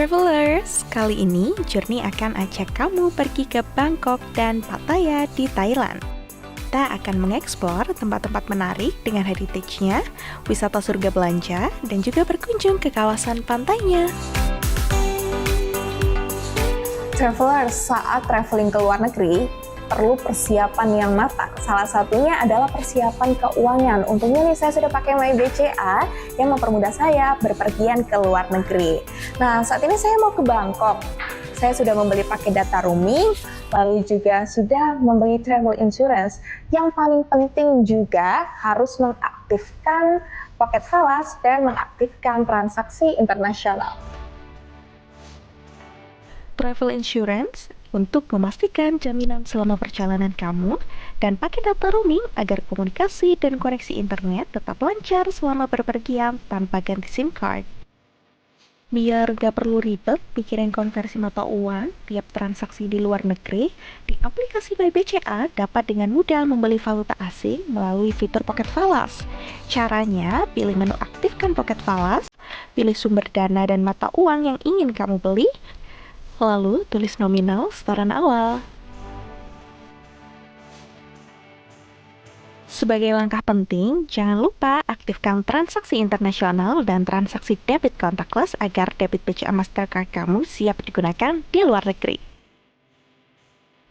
Travelers, kali ini Journey akan ajak kamu pergi ke Bangkok dan Pattaya di Thailand. Kita akan mengeksplor tempat-tempat menarik dengan heritage-nya, wisata surga belanja, dan juga berkunjung ke kawasan pantainya. Travelers, saat traveling ke luar negeri, perlu persiapan yang matang. Salah satunya adalah persiapan keuangan. Untungnya nih saya sudah pakai MyBCA yang mempermudah saya berpergian ke luar negeri. Nah, saat ini saya mau ke Bangkok. Saya sudah membeli paket data roaming, lalu juga sudah membeli travel insurance. Yang paling penting juga harus mengaktifkan pocket falas dan mengaktifkan transaksi internasional. Travel insurance untuk memastikan jaminan selama perjalanan kamu, dan pakai data roaming agar komunikasi dan koneksi internet tetap lancar selama berpergian tanpa ganti SIM card. Biar gak perlu ribet mikirin konversi mata uang tiap transaksi di luar negeri, di aplikasi MyBCA dapat dengan mudah membeli valuta asing melalui fitur Pocket Falas. Caranya, pilih menu aktifkan Pocket Falas, pilih sumber dana dan mata uang yang ingin kamu beli, lalu tulis nominal setoran awal. Sebagai langkah penting, jangan lupa aktifkan transaksi internasional dan transaksi debit contactless agar debit BCA Mastercard kamu siap digunakan di luar negeri.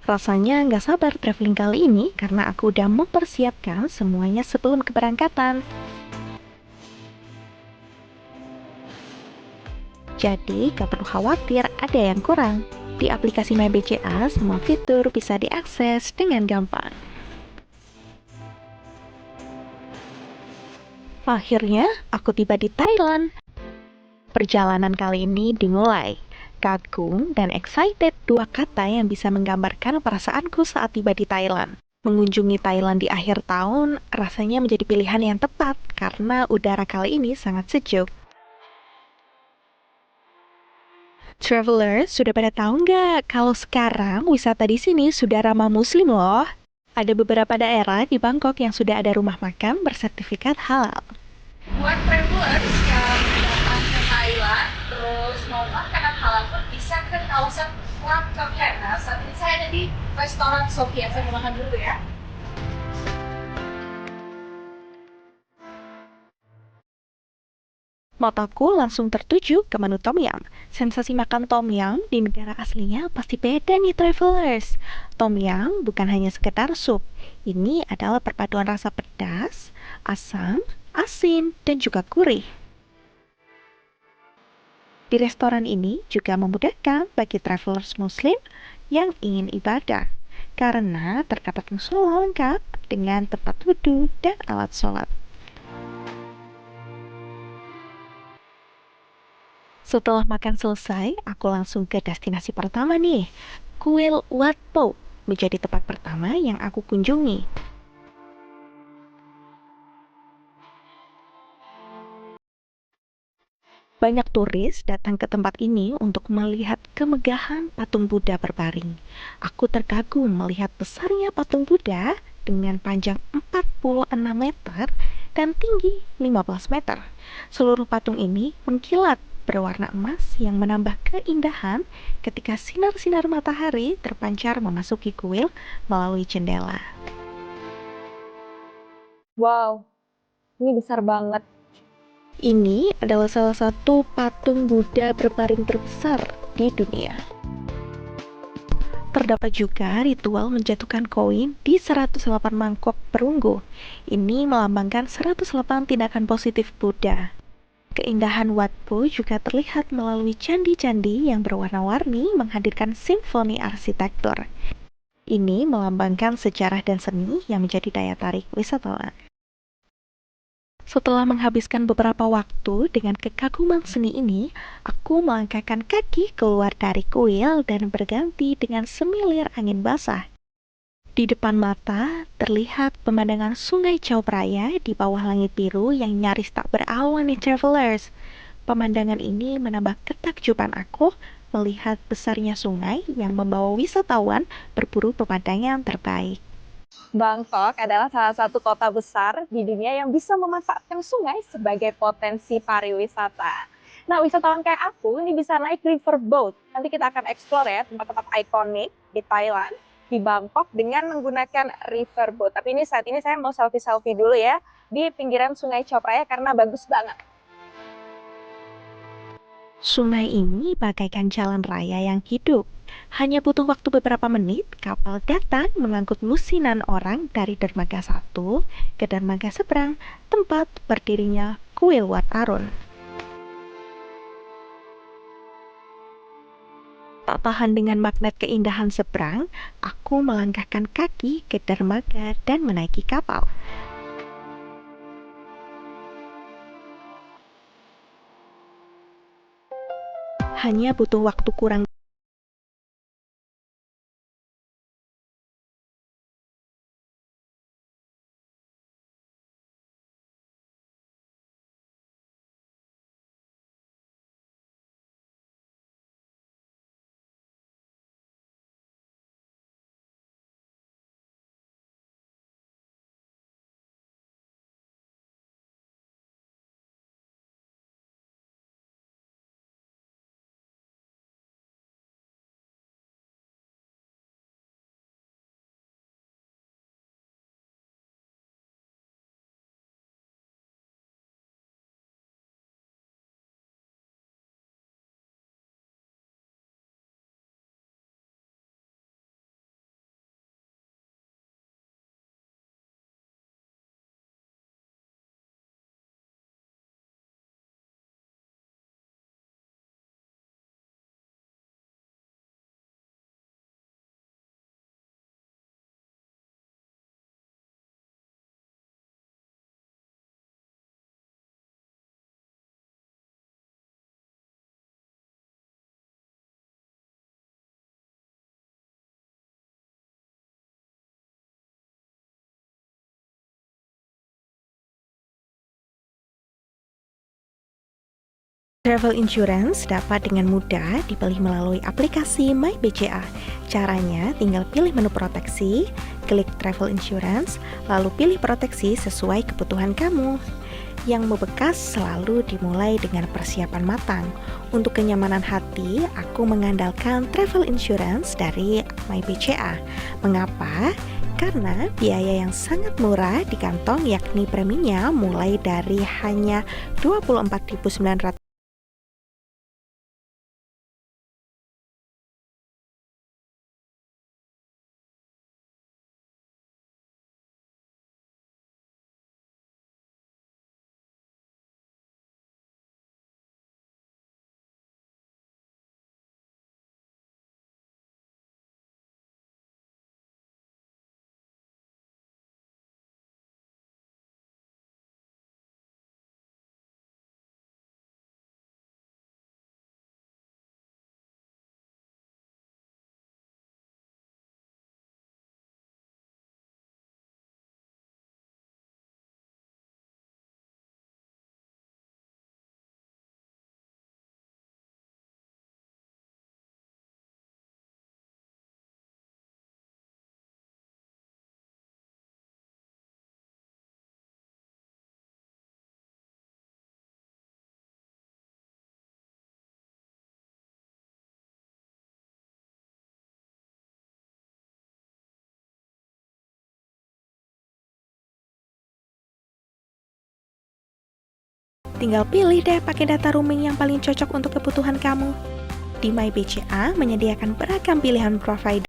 Rasanya nggak sabar traveling kali ini karena aku udah mempersiapkan semuanya sebelum keberangkatan. Jadi, gak perlu khawatir ada yang kurang. Di aplikasi MyBCA, semua fitur bisa diakses dengan gampang. Akhirnya, aku tiba di Thailand. Perjalanan kali ini dimulai. Kagum dan excited, dua kata yang bisa menggambarkan perasaanku saat tiba di Thailand. Mengunjungi Thailand di akhir tahun rasanya menjadi pilihan yang tepat karena udara kali ini sangat sejuk. Traveler, sudah pada tahu nggak kalau sekarang wisata di sini sudah ramah muslim loh? Ada beberapa daerah di Bangkok yang sudah ada rumah makan bersertifikat halal. Buat travelers yang datang ke Thailand, terus mau makanan halal pun bisa ke kawasan Wat Phet. Nah, saat ini saya ada di restoran Sofia. Saya mau makan dulu ya. Mataku langsung tertuju ke menu Tom Yum. Sensasi makan Tom Yum di negara aslinya pasti beda nih travelers. Tom Yum bukan hanya sekedar sup. Ini adalah perpaduan rasa pedas, asam, asin, dan juga gurih. Di restoran ini juga memudahkan bagi travelers muslim yang ingin ibadah, karena terdapat musola lengkap dengan tempat wudhu dan alat sholat. Setelah makan selesai, aku langsung ke destinasi pertama nih. Kuil Wat Po menjadi tempat pertama yang aku kunjungi. Banyak turis datang ke tempat ini untuk melihat kemegahan patung Buddha berbaring. Aku terkagum melihat besarnya patung Buddha dengan panjang 46 meter dan tinggi 15 meter. Seluruh patung ini mengkilat berwarna emas yang menambah keindahan ketika sinar-sinar matahari terpancar memasuki kuil melalui jendela. Wow, ini besar banget. Ini adalah salah satu patung Buddha berbaring terbesar di dunia. Terdapat juga ritual menjatuhkan koin di 108 mangkok perunggu. Ini melambangkan 108 tindakan positif Buddha. Keindahan Wat Po juga terlihat melalui candi-candi yang berwarna-warni menghadirkan simfoni arsitektur. Ini melambangkan sejarah dan seni yang menjadi daya tarik wisatawan. Setelah menghabiskan beberapa waktu dengan kekaguman seni ini, aku melangkahkan kaki keluar dari kuil dan berganti dengan semilir angin basah. Di depan mata, terlihat pemandangan Sungai Chao Phraya di bawah langit biru yang nyaris tak berawan nih travelers. Pemandangan ini menambah ketakjuban aku melihat besarnya sungai yang membawa wisatawan berburu pemandangan terbaik. Bangkok adalah salah satu kota besar di dunia yang bisa memanfaatkan sungai sebagai potensi pariwisata. Nah, wisatawan kayak aku ini bisa naik riverboat. Nanti kita akan explore ya tempat-tempat ikonik di Thailand, di Bangkok dengan menggunakan riverboat. Tapi ini saat ini saya mau selfie-selfie dulu ya di pinggiran Sungai Chao Phraya karena bagus banget. Sungai ini bagaikan jalan raya yang hidup. Hanya butuh waktu beberapa menit, kapal datang mengangkut lusinan orang dari dermaga satu ke dermaga seberang, tempat berdirinya kuil Wat Arun. Tak tahan dengan magnet keindahan seberang, aku melangkahkan kaki ke dermaga dan menaiki kapal. Hanya butuh waktu kurang travel insurance dapat dengan mudah dibeli melalui aplikasi MyBCA. Caranya tinggal pilih menu proteksi, klik travel insurance, lalu pilih proteksi sesuai kebutuhan kamu. Yang membekas selalu dimulai dengan persiapan matang. Untuk kenyamanan hati, aku mengandalkan travel insurance dari MyBCA. Mengapa? Karena biaya yang sangat murah di kantong, yakni preminya mulai dari hanya 24.900. Tinggal pilih deh pakai data roaming yang paling cocok untuk kebutuhan kamu. Di MyBCA menyediakan beragam pilihan provider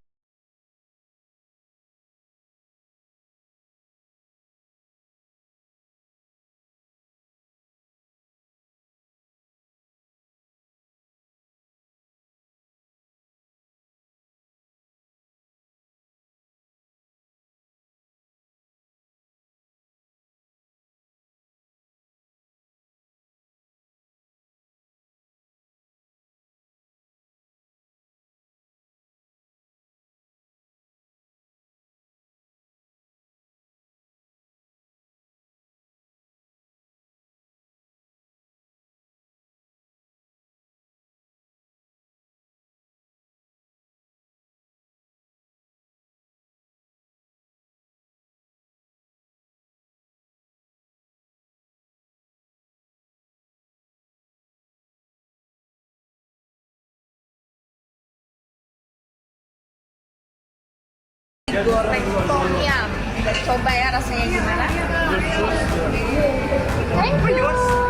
goreng tom yum. Kita coba ya rasanya gimana. Thank you.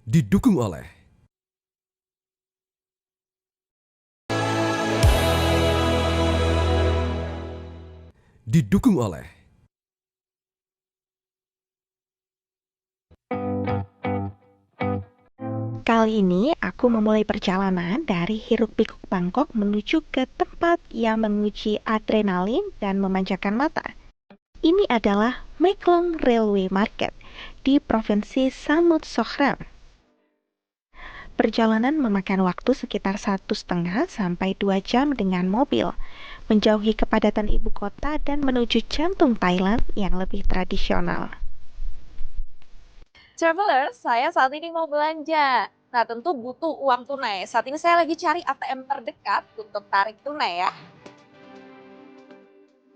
Didukung oleh Kali ini aku memulai perjalanan dari hiruk-pikuk Bangkok menuju ke tempat yang menguji adrenalin dan memanjakan mata. Ini adalah Maeklong Railway Market di Provinsi Samut Songkhram. Perjalanan memakan waktu sekitar 1,5 sampai 2 jam dengan mobil, menjauhi kepadatan ibu kota dan menuju jantung Thailand yang lebih tradisional. Traveler, saya saat ini mau belanja. Nah, tentu butuh uang tunai. Saat ini saya lagi cari ATM terdekat untuk tarik tunai ya.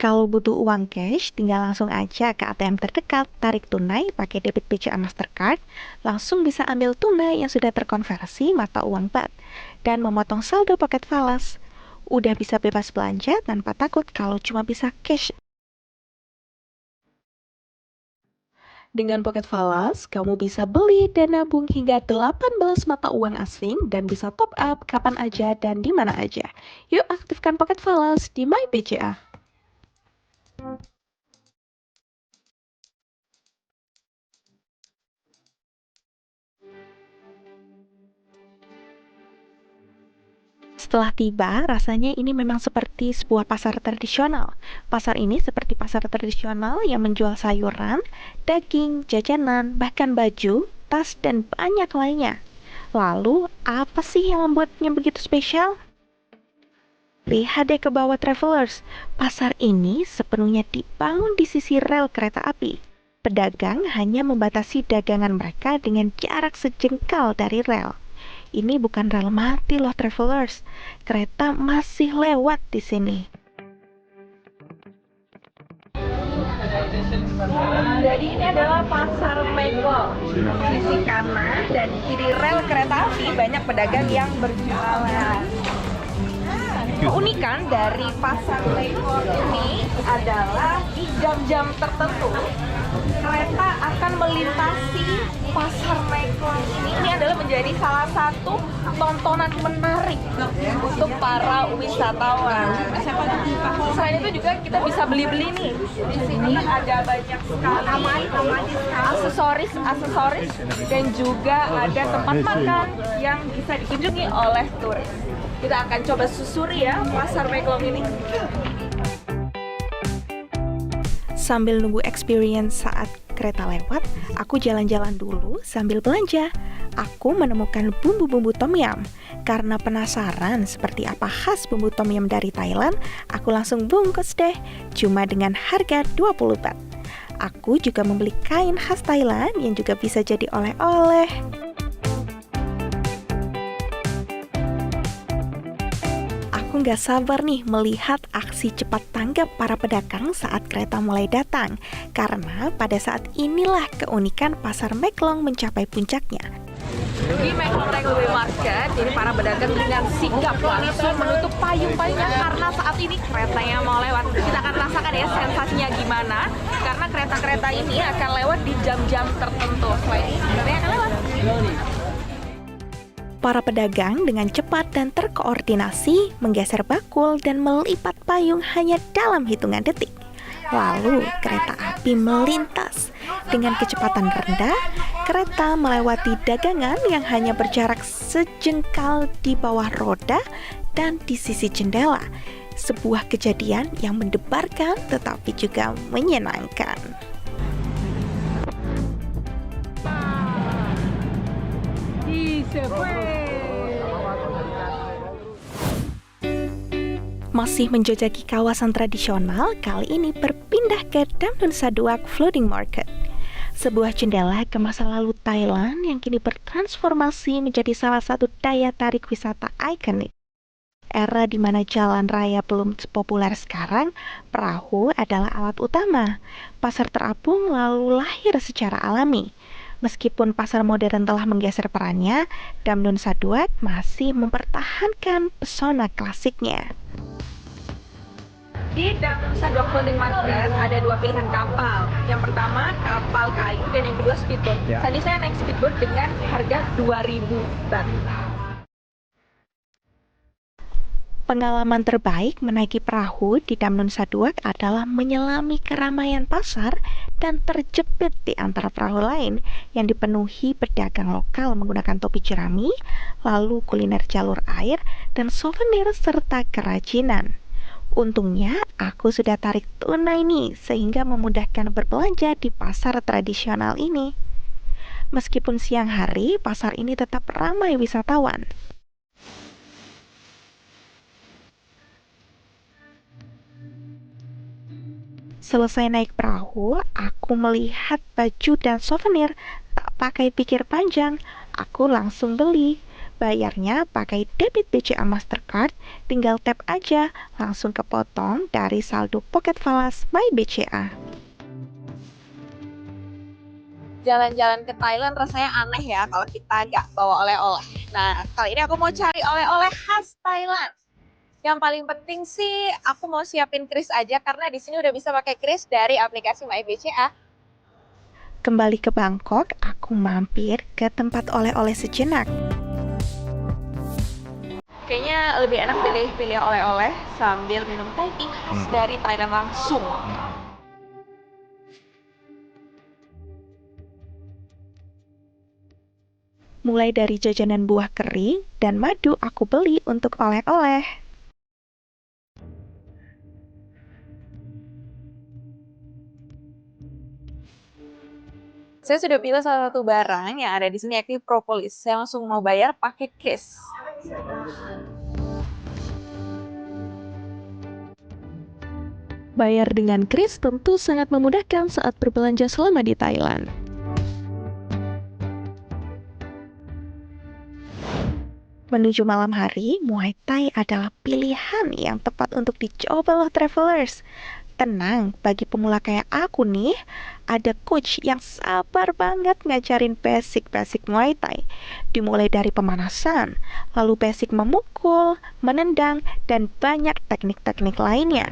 Kalau butuh uang cash, tinggal langsung aja ke ATM terdekat, tarik tunai pakai debit BCA Mastercard, langsung bisa ambil tunai yang sudah terkonversi mata uang baht, dan memotong saldo Pocket Falas. Udah bisa bebas belanja tanpa takut kalau cuma bisa cash. Dengan Pocket Falas, kamu bisa beli dan nabung hingga 18 mata uang asing dan bisa top up kapan aja dan di mana aja. Yuk aktifkan Pocket Falas di MyBCA. Setelah tiba, rasanya ini memang seperti sebuah pasar tradisional. Pasar ini seperti pasar tradisional yang menjual sayuran, daging, jajanan, bahkan baju, tas, dan banyak lainnya. Lalu, apa sih yang membuatnya begitu spesial? Lihat deh ke bawah travelers, pasar ini sepenuhnya dibangun di sisi rel kereta api. Pedagang hanya membatasi dagangan mereka dengan jarak sejengkal dari rel. Ini bukan rel mati loh travelers, kereta masih lewat di sini. Jadi ini adalah pasar Maeklong. Sisi kanan dan kiri rel kereta api banyak pedagang yang berjualan. Keunikan dari pasar Maeklong ini adalah di jam-jam tertentu kereta akan melintasi pasar Maeklong ini. Ini adalah menjadi salah satu tontonan menarik untuk para wisatawan. Selain itu juga kita bisa beli-beli nih. Di sini ada banyak sekali aksesoris dan juga ada tempat makan yang bisa dikunjungi oleh turis. Kita akan coba susuri ya pasar Maeklong ini. Sambil nunggu experience saat kereta lewat, aku jalan-jalan dulu sambil belanja. Aku menemukan bumbu-bumbu tom yum. Karena penasaran seperti apa khas bumbu tom yum dari Thailand, aku langsung bungkus deh, cuma dengan harga 20 baht. Aku juga membeli kain khas Thailand yang juga bisa jadi oleh-oleh. Aku nggak sabar nih melihat aksi cepat tanggap para pedagang saat kereta mulai datang, karena pada saat inilah keunikan pasar Maeklong mencapai puncaknya. Di Maeklong Railway Market, ini para pedagang dengan sigap langsung menutup payung-payungnya karena saat ini keretanya mau lewat. Kita akan rasakan ya sensasinya gimana, karena kereta-kereta ini akan lewat di jam-jam tertentu. Selain ini, keretanya akan lewat. Para pedagang dengan cepat dan terkoordinasi menggeser bakul dan melipat payung hanya dalam hitungan detik. Lalu kereta api melintas. Dengan kecepatan rendah, kereta melewati dagangan yang hanya berjarak sejengkal di bawah roda dan di sisi jendela. Sebuah kejadian yang mendebarkan tetapi juga menyenangkan. Masih menjajaki kawasan tradisional, kali ini berpindah ke Damdon Saduak Floating Market. Sebuah jendela ke masa lalu Thailand yang kini bertransformasi menjadi salah satu daya tarik wisata ikonik. Era di mana jalan raya belum populer sekarang, perahu adalah alat utama. Pasar terapung lalu lahir secara alami. Meskipun pasar modern telah menggeser perannya, Damdon Saduak masih mempertahankan pesona klasiknya. Di Damdon Saduak Floating Market ada dua pilihan kapal. Yang pertama kapal kayu dan yang kedua speedboat. Tadi saya naik speedboat dengan harga 2.000 baht. Pengalaman terbaik menaiki perahu di Damdon Saduak adalah menyelami keramaian pasar dan terjepit di antara perahu lain yang dipenuhi pedagang lokal menggunakan topi jerami, lalu kuliner jalur air, dan souvenir serta kerajinan. Untungnya, aku sudah tarik tunai nih, sehingga memudahkan berbelanja di pasar tradisional ini. Meskipun siang hari, pasar ini tetap ramai wisatawan. Selesai naik perahu, aku melihat baju dan souvenir. Tak pakai pikir panjang, aku langsung beli. Bayarnya pakai debit BCA Mastercard, tinggal tap aja, langsung kepotong dari saldo Pocket Falas My BCA. Jalan-jalan ke Thailand rasanya aneh ya kalau kita nggak bawa oleh-oleh. Nah, kali ini aku mau cari oleh-oleh khas Thailand. Yang paling penting sih aku mau siapin kris aja karena di sini udah bisa pakai kris dari aplikasi My BCA. Kembali ke Bangkok, aku mampir ke tempat oleh-oleh sejenak. Kayaknya lebih enak pilih oleh-oleh sambil minum Thai tea khas dari Thailand langsung. Mulai dari jajanan buah kering dan madu aku beli untuk oleh-oleh. Saya sudah pilih salah satu barang yang ada di sini yakni propolis. Saya langsung mau bayar pakai kris. Bayar dengan kris tentu sangat memudahkan saat berbelanja selama di Thailand. Menuju malam hari, Muay Thai adalah pilihan yang tepat untuk dicoba loh travelers. Tenang, bagi pemula kayak aku nih, ada coach yang sabar banget ngajarin basic-basic Muay Thai. Dimulai dari pemanasan, lalu basic memukul, menendang, dan banyak teknik-teknik lainnya.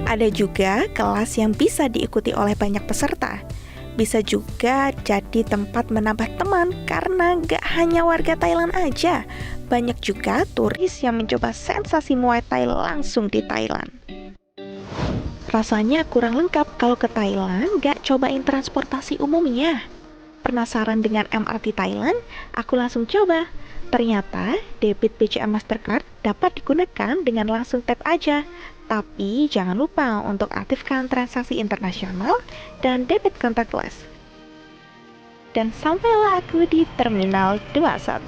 Ada juga kelas yang bisa diikuti oleh banyak peserta. Bisa juga jadi tempat menambah teman karena gak hanya warga Thailand aja. Banyak juga turis yang mencoba sensasi Muay Thai langsung di Thailand. Rasanya kurang lengkap kalau ke Thailand gak cobain transportasi umumnya. Penasaran dengan MRT Thailand? Aku langsung coba. Ternyata debit BCA Mastercard dapat digunakan dengan langsung tap aja. Tapi jangan lupa untuk aktifkan transaksi internasional dan debit contactless. Dan sampailah aku di Terminal 21.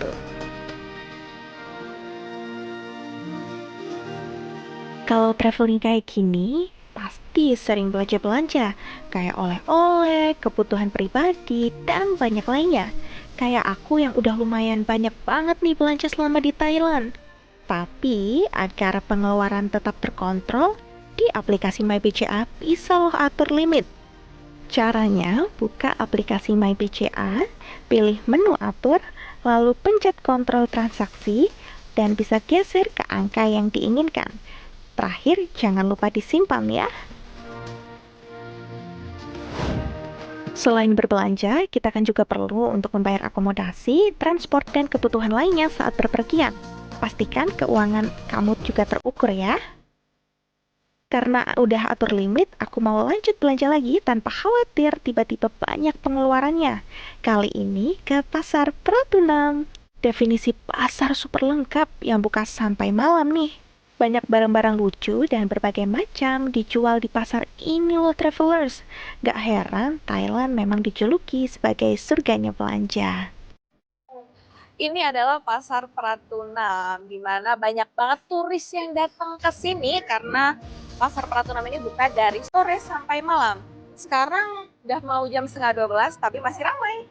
Kalau traveling kayak gini, pasti sering belanja-belanja, kayak oleh-oleh, kebutuhan pribadi, dan banyak lainnya. Kayak aku yang udah lumayan banyak banget nih belanja selama di Thailand. Tapi, agar pengeluaran tetap terkontrol, di aplikasi MyBCA bisa loh atur limit. Caranya, buka aplikasi MyBCA, pilih menu atur, lalu pencet kontrol transaksi, dan bisa geser ke angka yang diinginkan. Terakhir, jangan lupa disimpan ya. Selain berbelanja, kita kan juga perlu untuk membayar akomodasi, transport, dan kebutuhan lainnya saat berpergian. Pastikan keuangan kamu juga terukur ya. Karena udah atur limit, aku mau lanjut belanja lagi tanpa khawatir tiba-tiba banyak pengeluarannya. Kali ini ke Pasar Pratunam. Definisi pasar super lengkap yang buka sampai malam nih. Banyak barang-barang lucu dan berbagai macam dijual di pasar ini loh travelers. Gak heran Thailand memang dijuluki sebagai surganya belanja. Ini adalah pasar Pratunam, di mana banyak banget turis yang datang ke sini karena pasar Pratunam ini buka dari sore sampai malam. Sekarang udah mau jam setengah 12, tapi masih ramai.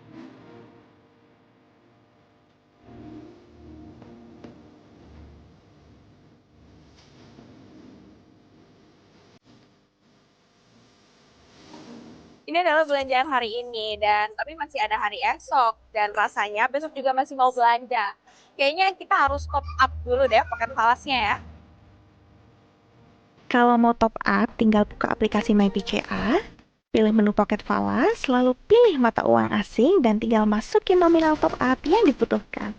Ini adalah belanjaan hari ini, dan tapi masih ada hari esok, dan rasanya besok juga masih mau belanja. Kayaknya kita harus top up dulu deh pocket falasnya ya. Kalau mau top up, tinggal buka aplikasi MyBCA, pilih menu Pocket Falas, lalu pilih mata uang asing, dan tinggal masukin nominal top up yang dibutuhkan.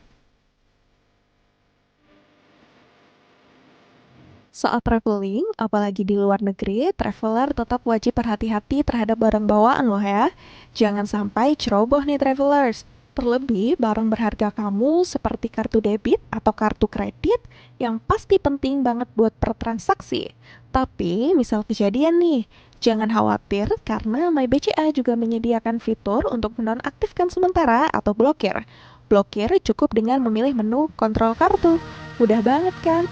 Saat traveling, apalagi di luar negeri, traveler tetap wajib berhati-hati terhadap barang bawaan loh ya. Jangan sampai ceroboh nih travelers. Terlebih, barang berharga kamu seperti kartu debit atau kartu kredit yang pasti penting banget buat pertransaksi. Tapi, misal kejadian nih, jangan khawatir karena MyBCA juga menyediakan fitur untuk menonaktifkan sementara atau blokir. Blokir cukup dengan memilih menu kontrol kartu. Mudah banget kan?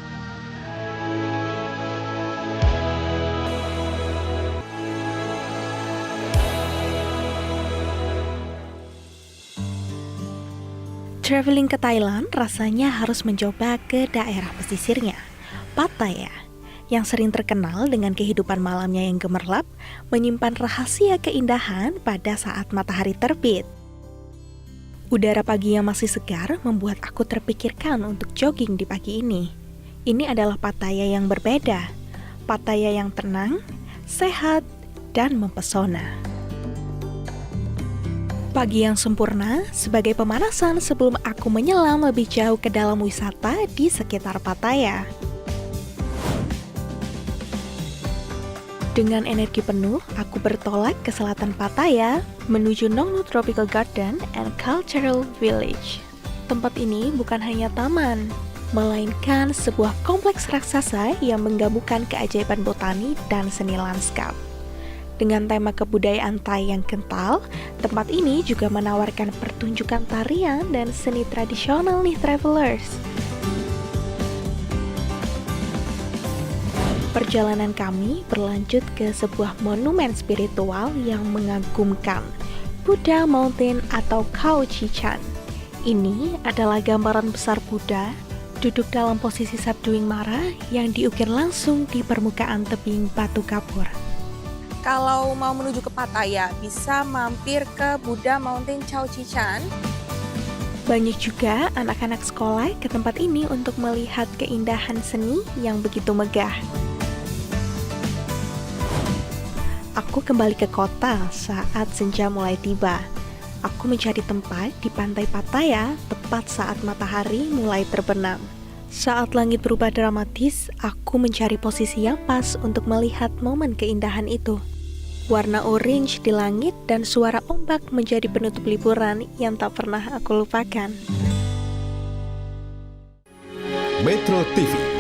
Traveling ke Thailand rasanya harus mencoba ke daerah pesisirnya, Pattaya, yang sering terkenal dengan kehidupan malamnya yang gemerlap, menyimpan rahasia keindahan pada saat matahari terbit. Udara pagi yang masih segar membuat aku terpikirkan untuk jogging di pagi ini. Ini adalah Pattaya yang berbeda, Pattaya yang tenang, sehat, dan mempesona. Pagi yang sempurna sebagai pemanasan sebelum aku menyelam lebih jauh ke dalam wisata di sekitar Pattaya. Dengan energi penuh, aku bertolak ke selatan Pattaya menuju Nong Nu Tropical Garden and Cultural Village. Tempat ini bukan hanya taman, melainkan sebuah kompleks raksasa yang menggabungkan keajaiban botani dan seni lanskap. Dengan tema kebudayaan Thai yang kental, tempat ini juga menawarkan pertunjukan tarian dan seni tradisional nih travelers. Perjalanan kami berlanjut ke sebuah monumen spiritual yang mengagumkan, Buddha Mountain atau Khao Chi Chan. Ini adalah gambaran besar Buddha duduk dalam posisi sabduing mara yang diukir langsung di permukaan tebing batu kapur. Kalau mau menuju ke Pattaya, bisa mampir ke Buddha Mountain Khao Chi Chan. Banyak juga anak-anak sekolah ke tempat ini untuk melihat keindahan seni yang begitu megah. Aku kembali ke kota saat senja mulai tiba. Aku mencari tempat di pantai Pattaya tepat saat matahari mulai terbenam. Saat langit berubah dramatis, aku mencari posisi yang pas untuk melihat momen keindahan itu. Warna orange di langit dan suara ombak menjadi penutup liburan yang tak pernah aku lupakan. Metro TV